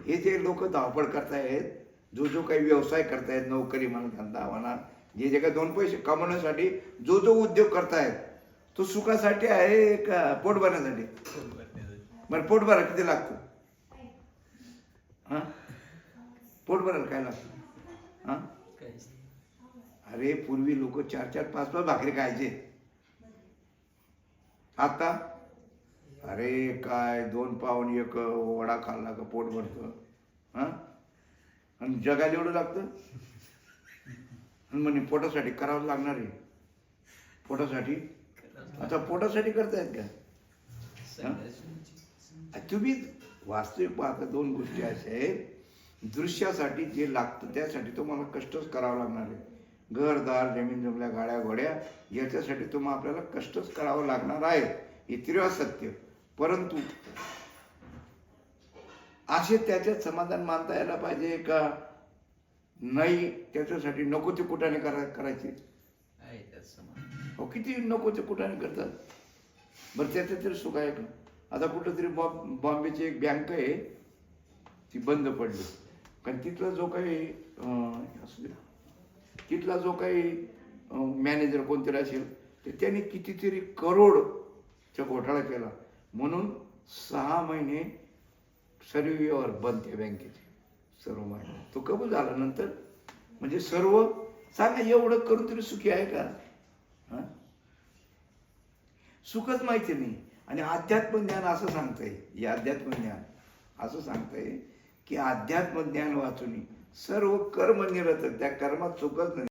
हे जे लोक धावपळ करतायत, जो काही व्यवसाय करतायत, नोकरी म्हणा, धंदा म्हणा, जे काही दोन पैसे कमवण्यासाठी जो उद्योग करतायत, तो सुखासाठी आहे का पोट भरण्यासाठी? बरं, पोट भरायला किती लागतं? हां, पोट भरायला काय लागतं? हां, अरे पूर्वी लोक 4-4, 5-5 भाकरी खायचे. आता अरे काय 2 पाव 1 वडा खाल्ला का पोट भरतं. हां, आणि जगाला एवढं लागतं. आणि म्हणे पोटासाठी करावं लागणार आहे. पोटासाठी आता पोटासाठी करतायत का? तुम्ही वास्तविक पाहता 2 गोष्टी अशा आहेत. दृश्यासाठी जे लागतं त्यासाठी तुम्हाला कष्टच करावं लागणार आहे. घरदार, जमीन जमल्या, गाड्या घोड्या, याच्यासाठी तुम्हाला आपल्याला कष्टच करावं लागणार आहे. हे तीव्र सत्य. परंतु असे त्याच्यात समाधान मानता यायला पाहिजे का नाही? त्याच्यासाठी नको ते कुठाने करायचे. हो, किती नको ते कुठाने करतात. बरं, त्याच्यात तरी सुख आहे का? आता कुठं तरी बॉम्बेची एक बँक आहे, ती बंद पडली. कारण तिथला जो काही असू दे, तिथला जो काही मॅनेजर कोणतरी असेल, तर त्याने कितीतरी करोडचा घोटाळा केला. म्हणून 6 महिने सर्व व्यवहार बंद त्या बँकेचे, सर्व महिने. तो कबूल झाला नंतर. म्हणजे सर्व सांगा, एवढं करून तरी सुखी आहे का? हां, सुखच माहिती नाही. आणि अध्यात्म ज्ञान असं सांगतंय, हे अध्यात्म ज्ञान असं सांगतंय की अध्यात्म ज्ञान वाचून सर्व कर्म निरत, त्या कर्मात चुकत नाही.